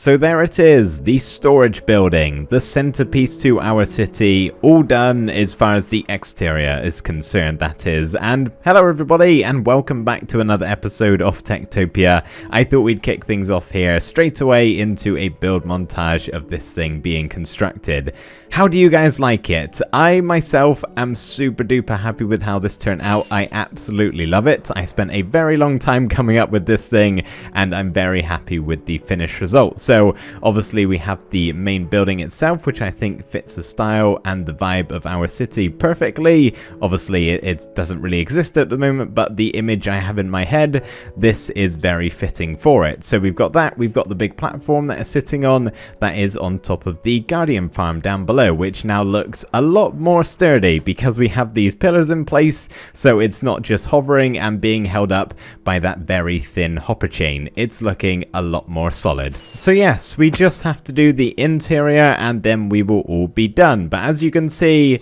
So there it is, the storage building, the centerpiece to our city, all done as far as the exterior is concerned, that is. And hello everybody, and welcome back to another episode of TekTopia. I thought we'd kick things off here straight away into a build montage of this thing being constructed. How do you guys like it? I myself am super duper happy with how this turned out. I absolutely love it. I spent a very long time coming up with this thing, and I'm very happy with the finished result. So obviously we have the main building itself, which I think fits the style and the vibe of our city perfectly. Obviously it doesn't really exist at the moment, but the image I have in my head, this is very fitting for it. So we've got that, we've got the big platform that is sitting on, that is on top of the Guardian farm down below, which now looks a lot more sturdy because we have these pillars in place, so it's not just hovering and being held up by that very thin hopper chain. It's looking a lot more solid. So yes, we just have to do the interior and then we will all be done. But as you can see,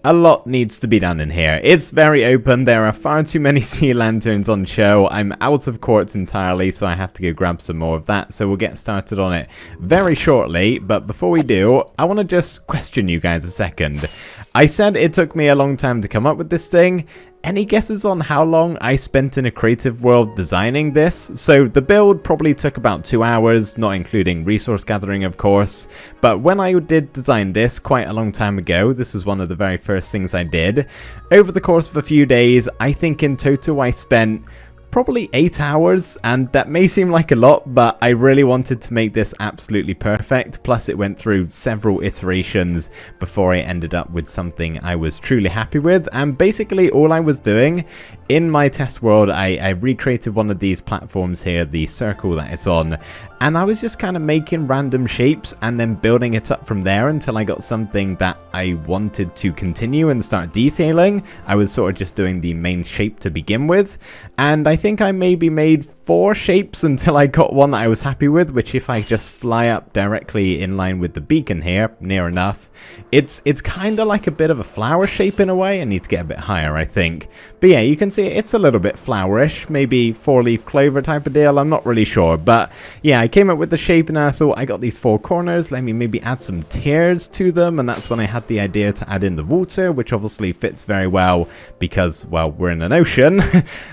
a lot needs to be done in here. It's very open. There are far too many sea lanterns on show. I'm out of quartz entirely, so I have to go grab some more of that. So we'll get started on it very shortly. But before we do, I want to just question you guys a second. I said it took me a long time to come up with this thing. Any guesses on how long I spent in a creative world designing this? So the build probably took about 2 hours, not including resource gathering of course, but when I did design this quite a long time ago, this was one of the very first things I did, over the course of a few days, I think in total I spent probably 8 hours, and that may seem like a lot, but I really wanted to make this absolutely perfect. Plus it went through several iterations before I ended up with something I was truly happy with. And basically all I was doing in my test world, I recreated one of these platforms here, the circle that it's on, and I was just kind of making random shapes and then building it up from there until I got something that I wanted to continue and start detailing. I was sort of just doing the main shape to begin with, and I think I maybe made 4 shapes until I got one that I was happy with, which if I just fly up directly in line with the beacon here, near enough, it's kind of like a bit of a flower shape in a way. I need to get a bit higher, I think. But yeah, you can see it's a little bit flowerish, maybe 4-leaf clover type of deal, I'm not really sure. But yeah, I came up with the shape and I thought I got these 4 corners, let me maybe add some tiers to them, and that's when I had the idea to add in the water, which obviously fits very well because, well, we're in an ocean.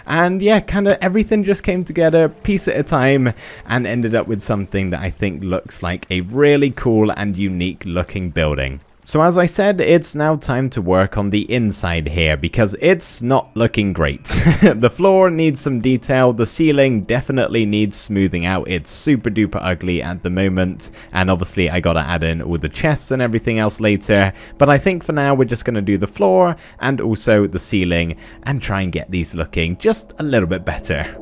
And yeah, kind of everything just came together piece at a time and ended up with something that I think looks like a really cool and unique looking building. So as I said, it's now time to work on the inside here because it's not looking great. The floor needs some detail, the ceiling definitely needs smoothing out, it's super duper ugly at the moment, and obviously I gotta add in all the chests and everything else later, but I think for now we're just gonna do the floor and also the ceiling and try and get these looking just a little bit better.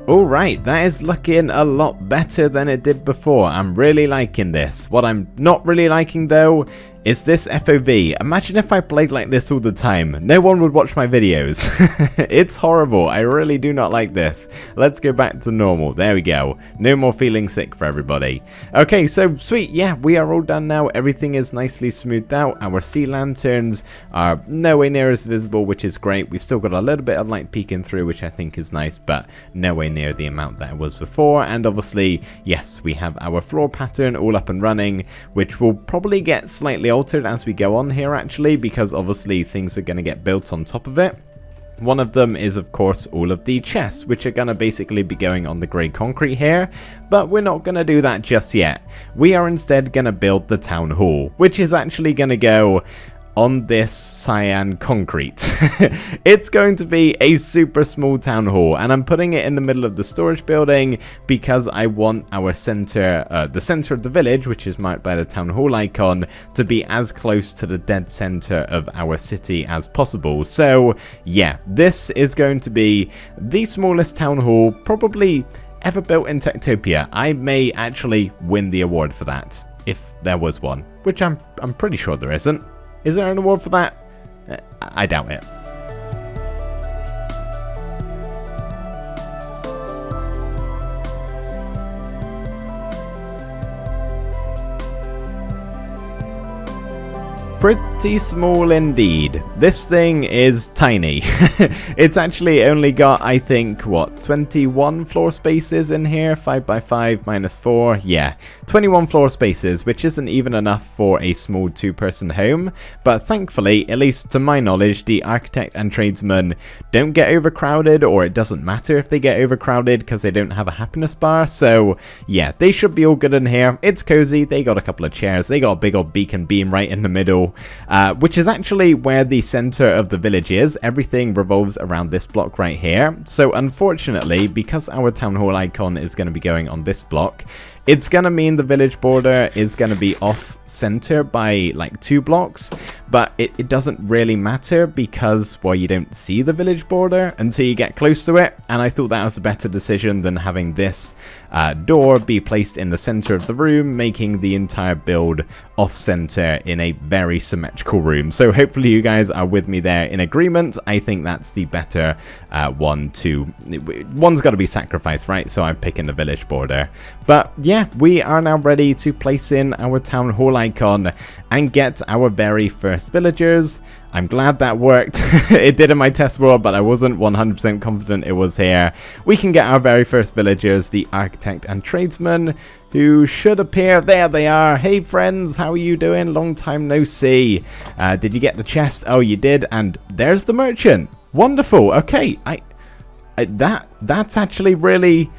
Alright, that is looking a lot better than it did before. I'm really liking this. What I'm not really liking though is this FOV. Imagine if I played like this all the time. No one would watch my videos. It's horrible. I really do not like this. Let's go back to normal. There we go. No more feeling sick for everybody. Okay, so sweet. Yeah, we are all done now. Everything is nicely smoothed out. Our sea lanterns are nowhere near as visible, which is great. We've still got a little bit of light peeking through, which I think is nice, but nowhere near the amount that it was before. And obviously, yes, we have our floor pattern all up and running, which will probably get slightly altered as we go on here actually, because obviously things are going to get built on top of it. One of them is of course all of the chests, which are going to basically be going on the grey concrete here, but we're not going to do that just yet. We are instead going to build the town hall, which is actually going to go on this cyan concrete. It's going to be a super small town hall, and I'm putting it in the middle of the storage building because I want our center, the center of the village, which is marked by the town hall icon, to be as close to the dead center of our city as possible. So yeah, this is going to be the smallest town hall probably ever built in TekTopia. I may actually win the award for that, if there was one, which I'm pretty sure there isn't. Is there an award for that? I doubt it. Pretty small indeed. This thing is tiny. It's actually only got, I think, what, 21 floor spaces in here? 5x5 minus 4. Yeah, 21 floor spaces, which isn't even enough for a small two-person home. But thankfully, at least to my knowledge, the architect and tradesmen don't get overcrowded, or it doesn't matter if they get overcrowded because they don't have a happiness bar. So yeah, they should be all good in here. It's cozy. They got a couple of chairs. They got a big old beacon beam right in the middle. Which is actually where the center of the village is. Everything revolves around this block right here. So unfortunately, because our town hall icon is going to be going on this block, it's going to mean the village border is going to be off center by like 2 blocks, but it doesn't really matter because, well, you don't see the village border until you get close to it, and I thought that was a better decision than having this door be placed in the center of the room, making the entire build off center in a very symmetrical room. So hopefully you guys are with me there in agreement. I think that's the better one to... One's got to be sacrificed, right? So I'm picking the village border. But yeah, we are now ready to place in our town hall icon and get our very first villagers. I'm glad that worked. It did in my test world, but I wasn't 100% confident it was here. We can get our very first villagers, the architect and tradesman, who should appear. There they are. Hey friends, how are you doing? Long time no see. Did you get the chest? Oh, you did. And there's the merchant. Wonderful. Okay, that's actually really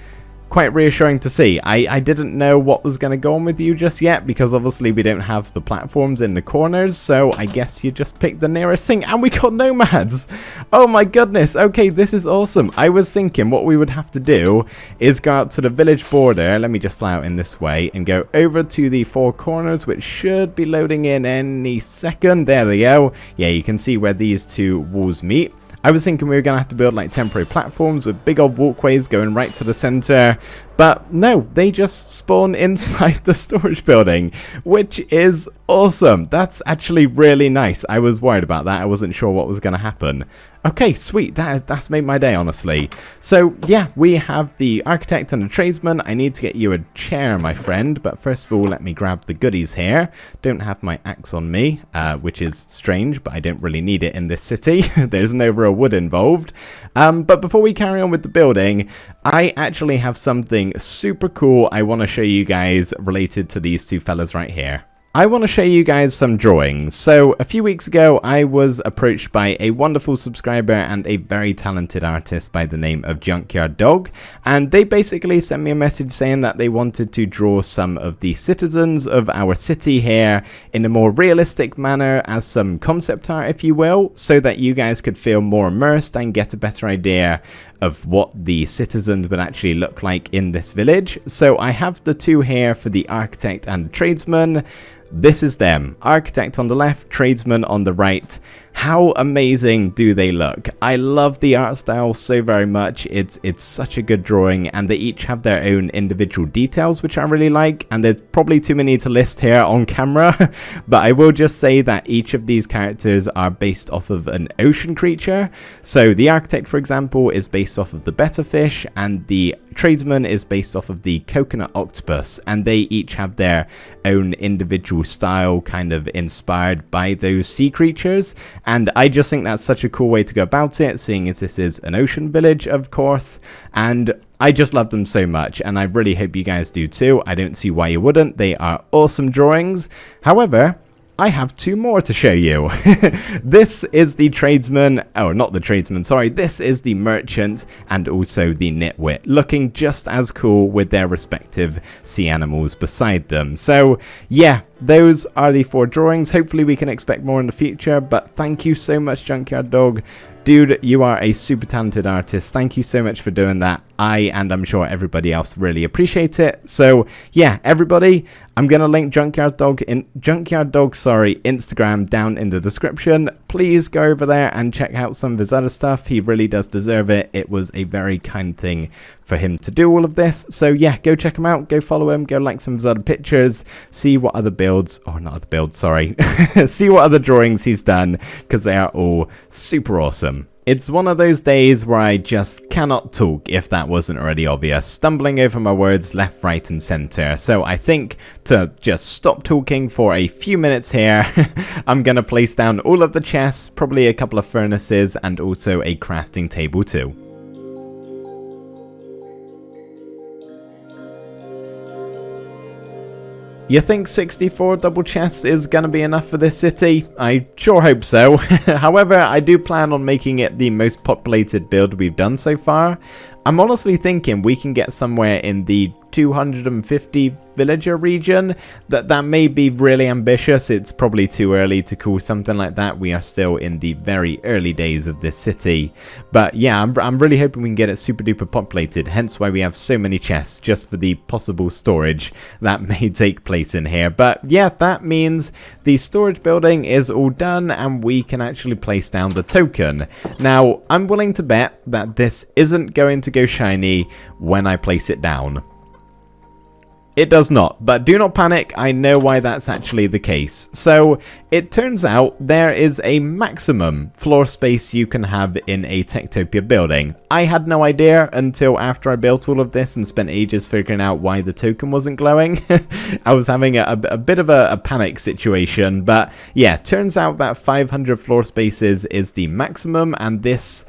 quite reassuring to see. I didn't know what was going to go on with you just yet, because obviously we don't have the platforms in the corners, so I guess you just picked the nearest thing, and we got nomads. Oh my goodness. Okay, this is awesome. I was thinking what we would have to do is go out to the village border. Let me just fly out in this way and go over to the 4 corners, which should be loading in any second. There we go. Yeah, you can see where these 2 walls meet. I was thinking we were going to have to build like temporary platforms with big old walkways going right to the center, but no, they just spawn inside the storage building, which is awesome. That's actually really nice. I was worried about that. I wasn't sure what was going to happen. Okay, sweet. That's made my day, honestly. So yeah, we have the architect and the tradesman. I need to get you a chair, my friend, but first of all, let me grab the goodies here. Don't have my axe on me, which is strange, but I don't really need it in this city. There's no real wood involved. But before we carry on with the building, I actually have something super cool I want to show you guys related to these 2 fellas right here. I want to show you guys some drawings. So a few weeks ago, I was approached by a wonderful subscriber and a very talented artist by the name of Junkyard Dog, and they basically sent me a message saying that they wanted to draw some of the citizens of our city here in a more realistic manner, as some concept art, if you will, so that you guys could feel more immersed and get a better idea of what the citizens would actually look like in this village. So I have the 2 here for the architect and the tradesman. This is them. Architect on the left, tradesman on the right. How amazing do they look? I love the art style so very much. It's such a good drawing, and they each have their own individual details, which I really like, and there's probably too many to list here on camera, but I will just say that each of these characters are based off of an ocean creature. So the architect, for example, is based off of the betterfish, and the tradesman is based off of the coconut octopus, and they each have their own individual style, kind of inspired by those sea creatures. And I just think that's such a cool way to go about it, seeing as this is an ocean village, of course. And I just love them so much, and I really hope you guys do too. I don't see why you wouldn't. They are awesome drawings. However, I have 2 more to show you. This is the tradesman, oh, not the tradesman, sorry. This is the merchant and also the nitwit, looking just as cool with their respective sea animals beside them. So yeah, those are the 4 drawings. Hopefully we can expect more in the future, but thank you so much, Junkyard Dog. Dude, you are a super talented artist. Thank you so much for doing that. And I'm sure everybody else really appreciates it. So yeah, everybody, I'm going to link Junkyard Dog's Instagram down in the description. Please go over there and check out some of his other stuff. He really does deserve it. It was a very kind thing for him to do all of this. So yeah, go check him out, go follow him, go like some of his other pictures, see what other builds, oh, not other builds, sorry, see what other drawings he's done, because they are all super awesome. It's one of those days where I just cannot talk, if that wasn't already obvious, stumbling over my words left, right and center. So I think to just stop talking for a few minutes here, I'm gonna place down all of the chests, probably a couple of furnaces and also a crafting table too. You think 64 double chests is gonna be enough for this city? I sure hope so. However, I do plan on making it the most populated build we've done so far. I'm honestly thinking we can get somewhere in the 250 villager region. That may be really ambitious. It's probably too early to call something like that. We are still in the very early days of this city. But yeah, I'm really hoping we can get it super duper populated, hence why we have so many chests just for the possible storage that may take place in here. But yeah, that means the storage building is all done and we can actually place down the token. Now, I'm willing to bet that this isn't going to go shiny when I place it down. It does not, but do not panic, I know why that's actually the case. So, it turns out there is a maximum floor space you can have in a TekTopia building. I had no idea until after I built all of this and spent ages figuring out why the token wasn't glowing. I was having a bit of a panic situation, but yeah, turns out that 500 floor spaces is the maximum, and this...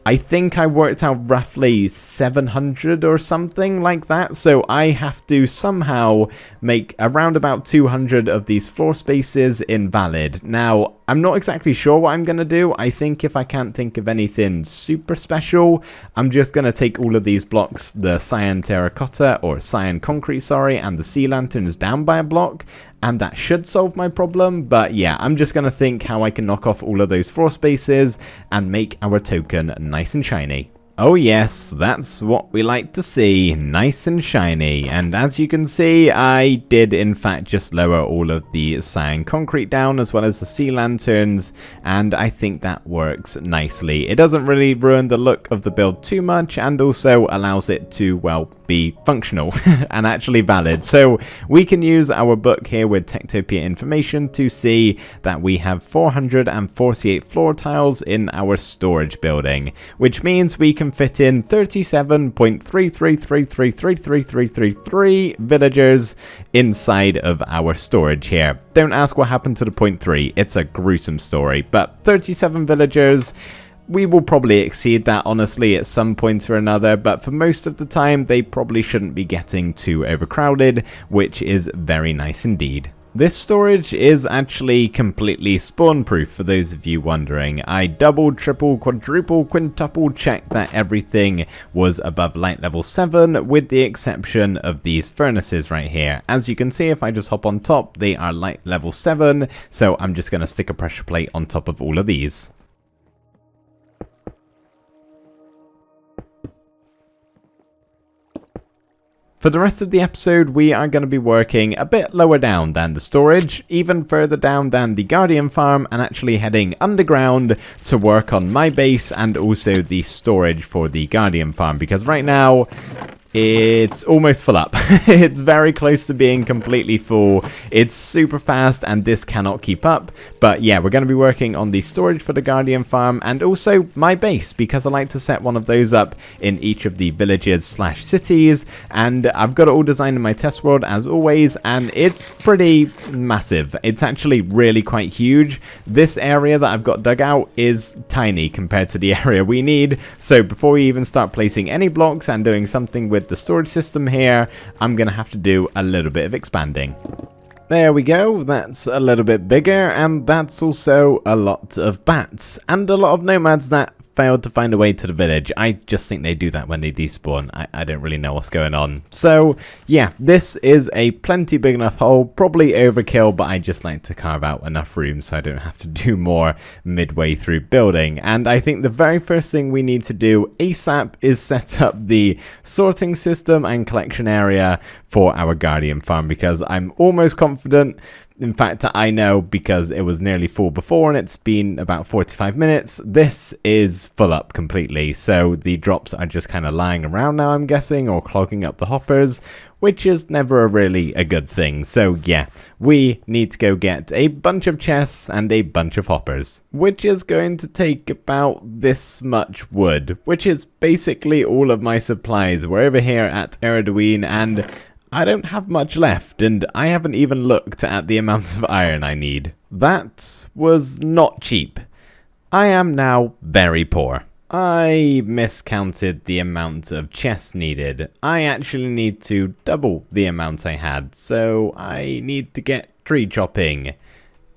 I think I worked out roughly 700 or something like that, so I have to somehow make around about 200 of these floor spaces invalid. Now, I'm not exactly sure what I'm going to do. I think if I can't think of anything super special, I'm just going to take all of these blocks, the cyan terracotta, or cyan concrete, sorry, and the sea lanterns down by a block, and that should solve my problem. But yeah, I'm just going to think how I can knock off all of those floor spaces and make our token nice and shiny. Oh yes, that's what we like to see, nice and shiny. And as you can see, I did in fact just lower all of the cyan concrete down as well as the sea lanterns, and I think that works nicely. It doesn't really ruin the look of the build too much and also allows it to, well, be functional and actually valid. So we can use our book here with TekTopia information to see that we have 448 floor tiles in our storage building, which means we can fit in 37.3333333333 villagers inside of our storage here. Don't ask what happened to the 0.3, it's a gruesome story, but 37 villagers. We will probably exceed that, honestly, at some point or another, but for most of the time, they probably shouldn't be getting too overcrowded, which is very nice indeed. This storage is actually completely spawn-proof, for those of you wondering. I double, triple, quadruple, quintuple checked that everything was above light level 7, with the exception of these furnaces right here. As you can see, if I just hop on top, they are light level 7, so I'm just going to stick a pressure plate on top of all of these. For the rest of the episode, we are going to be working a bit lower down than the storage, even further down than the Guardian farm, and actually heading underground to work on my base and also the storage for the Guardian farm, because right now it's almost full up. It's very close to being completely full. It's super fast and this cannot keep up. But yeah, we're going to be working on the storage for the Guardian farm and also my base, because I like to set one of those up in each of the villages slash cities. And I've got it all designed in my test world as always, and it's pretty massive. It's actually really quite huge. This area that I've got dug out is tiny compared to the area we need. So before we even start placing any blocks and doing something with the storage system here, I'm gonna have to do a little bit of expanding. There we go, that's a little bit bigger, and that's also a lot of bats and a lot of nomads that failed to find a way to the village. I just think they do that when they despawn. I don't really know what's going on. So yeah, this is a plenty big enough hole, probably overkill, but I just like to carve out enough room so I don't have to do more midway through building. And I think the very first thing we need to do ASAP is set up the sorting system and collection area for our Guardian farm, because I'm almost confident. In fact, I know, because it was nearly full before and it's been about 45 minutes. This is full up completely. So the drops are just kind of lying around now, I'm guessing, or clogging up the hoppers, which is never really a good thing. So yeah, we need to go get a bunch of chests and a bunch of hoppers, which is going to take about this much wood, which is basically all of my supplies. We're over here at Arduino, and I don't have much left, and I haven't even looked at the amount of iron I need. That was not cheap. I am now very poor. I miscounted the amount of chests needed. I actually need to double the amount I had, so I need to get tree chopping.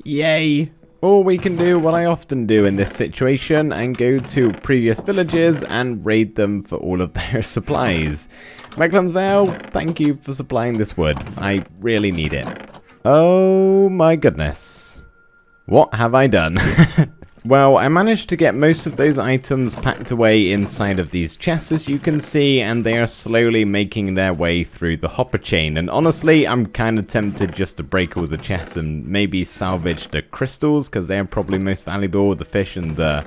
Yay! Or we can do what I often do in this situation and go to previous villages and raid them for all of their supplies. MacLeod, thank you for supplying this wood. I really need it. Oh my goodness. What have I done? Well, I managed to get most of those items packed away inside of these chests, as you can see, and they are slowly making their way through the hopper chain. And honestly, I'm kind of tempted just to break all the chests and maybe salvage the crystals, because they are probably most valuable. The fish and the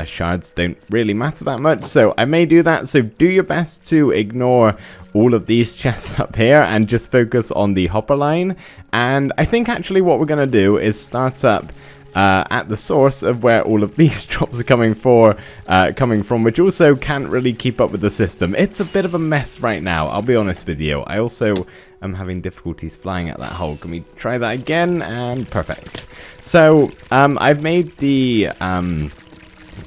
shards don't really matter that much, so I may do that. So do your best to ignore all of these chests up here and just focus on the hopper line. And I think actually what we're going to do is start up at the source of where all of these drops are coming from, which also can't really keep up with the system. It's a bit of a mess right now, I'll be honest with you. I also am having difficulties flying at that hole. Can we try that again? And perfect. So I've made the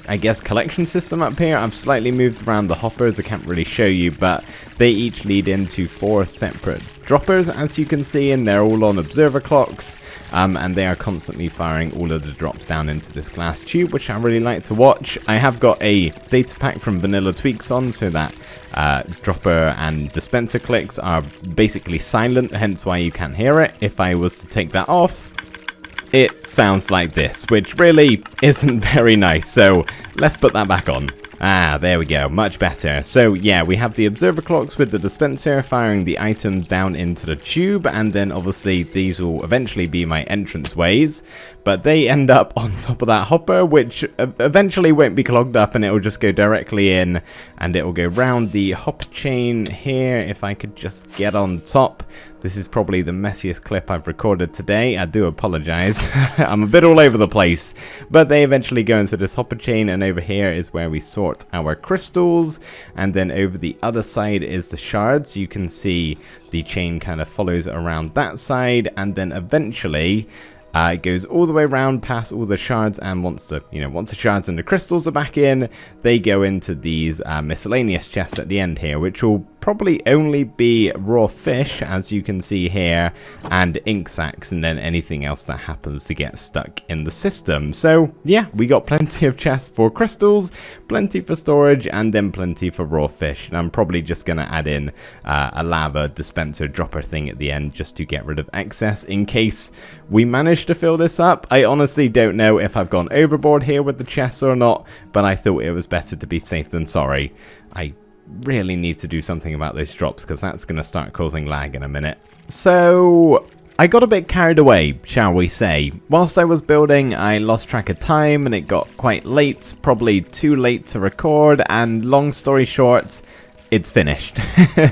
I guess collection system up here. I've slightly moved around the hoppers. I can't really show you, but they each lead into 4 separate droppers, as you can see, and they're all on observer clocks, and they are constantly firing all of the drops down into this glass tube, which I really like to watch. I have got a data pack from Vanilla Tweaks on, so that dropper and dispenser clicks are basically silent, hence why you can't hear it. If I was to take that off, it sounds like this, which really isn't very nice, so let's put that back on. Ah, there we go, much better. So yeah, we have the observer clocks with the dispenser firing the items down into the tube, and then obviously these will eventually be my entrance ways, but they end up on top of that hopper, which eventually won't be clogged up, and it will just go directly in, and it will go round the hopper chain here. If I could just get on top. This is probably the messiest clip I've recorded today. I do apologize. I'm a bit all over the place. But they eventually go into this hopper chain, and over here is where we sort our crystals. And then over the other side is the shards. You can see the chain kind of follows around that side, and then eventually it goes all the way around past all the shards, and once the shards and the crystals are back in, they go into these miscellaneous chests at the end here, which will probably only be raw fish, as you can see here, and ink sacs, and then anything else that happens to get stuck in the system. So yeah, we got plenty of chests for crystals, plenty for storage, and then plenty for raw fish. And I'm probably just going to add in a lava dispenser dropper thing at the end, just to get rid of excess in case we manage to fill this up. I honestly don't know if I've gone overboard here with the chests or not, but I thought it was better to be safe than sorry. I really need to do something about those drops, because that's going to start causing lag in a minute. So I got a bit carried away, shall we say. Whilst I was building, I lost track of time, and it got quite late, probably too late to record, and long story short, it's finished.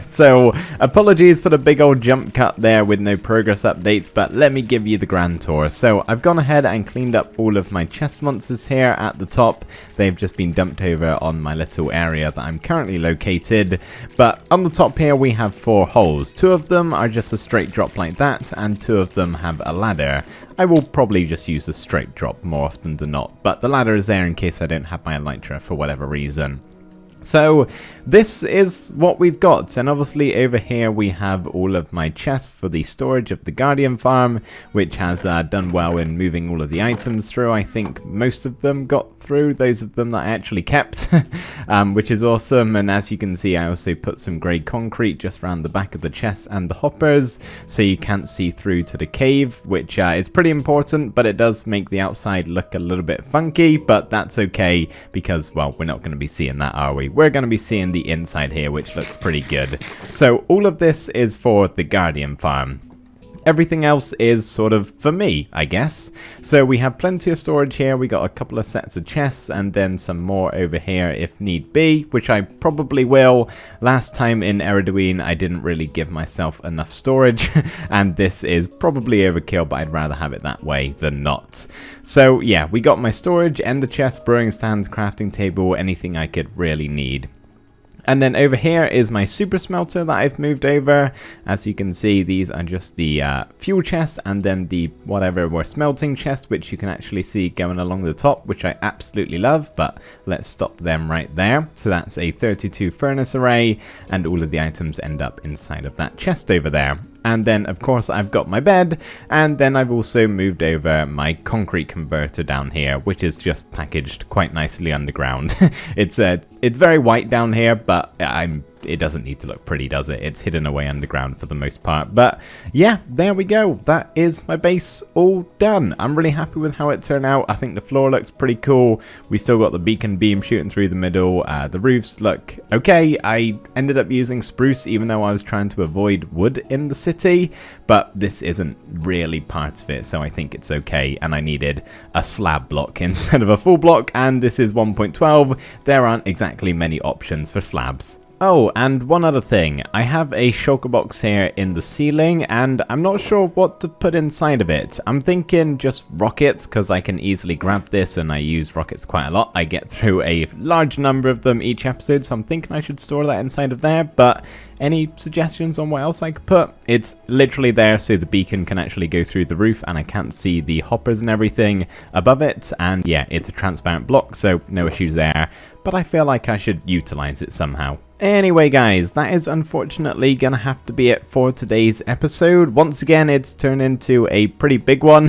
So apologies for the big old jump cut there with no progress updates, but let me give you the grand tour. So I've gone ahead and cleaned up all of my chest monsters here at the top. They've just been dumped over on my little area that I'm currently located. But on the top here we have 4 holes. 2 of them are just a straight drop like that, and 2 of them have a ladder. I will probably just use a straight drop more often than not, but the ladder is there in case I don't have my elytra for whatever reason. So this is what we've got, and obviously over here we have all of my chests for the storage of the Guardian farm, which has done well in moving all of the items through. I think most of them got through, those of them that I actually kept, which is awesome. And as you can see, I also put some grey concrete just around the back of the chests and the hoppers, so you can't see through to the cave, which is pretty important, but it does make the outside look a little bit funky, but that's okay, because, well, we're not going to be seeing that, are we? We're going to be seeing the inside here, which looks pretty good. So all of this is for the Guardian farm. everything else is sort of for me, I guess. So we have plenty of storage here. We got a couple of sets of chests and then some more over here if need be, which I probably will. Last time in Eriduine, I didn't really give myself enough storage, and this is probably overkill, but I'd rather have it that way than not. So yeah, we got my storage, ender chest, brewing stands, crafting table, anything I could really need. And then over here is my super smelter that I've moved over. As you can see, these are just the fuel chests and then the whatever were smelting chest, which you can actually see going along the top, which I absolutely love, but let's stop them right there. So that's a 32 furnace array, and all of the items end up inside of that chest over there. And then, of course, I've got my bed, and then I've also moved over my concrete converter down here, which is just packaged quite nicely underground. It's very white down here, but it doesn't need to look pretty, does it? It's hidden away underground for the most part. But yeah, there we go. That is my base all done. I'm really happy with how it turned out. I think the floor looks pretty cool. We still got the beacon beam shooting through the middle. The roofs look okay. I ended up using spruce even though I was trying to avoid wood in the city, but this isn't really part of it, so I think it's okay. And I needed a slab block instead of a full block, and this is 1.12. There aren't exactly many options for slabs. Oh, and one other thing, I have a shulker box here in the ceiling, and I'm not sure what to put inside of it. I'm thinking just rockets, because I can easily grab this, and I use rockets quite a lot. I get through a large number of them each episode, so I'm thinking I should store that inside of there, but any suggestions on what else I could put? It's literally there so the beacon can actually go through the roof, and I can't see the hoppers and everything above it, and yeah, it's a transparent block, so no issues there, but I feel like I should utilize it somehow. Anyway guys, that is unfortunately gonna have to be it for today's episode. Once again, it's turned into a pretty big one.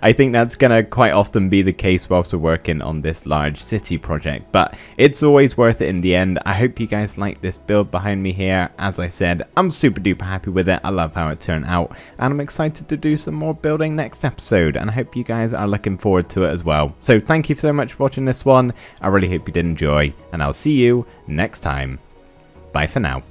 I think that's gonna quite often be the case whilst we're working on this large city project, but it's always worth it in the end. I hope you guys like this build behind me here. As I said, I'm super duper happy with it. I love how it turned out, and I'm excited to do some more building next episode, and I hope you guys are looking forward to it as well. So thank you so much for watching this one. I really hope you did enjoy, and I'll see you next time. Bye for now.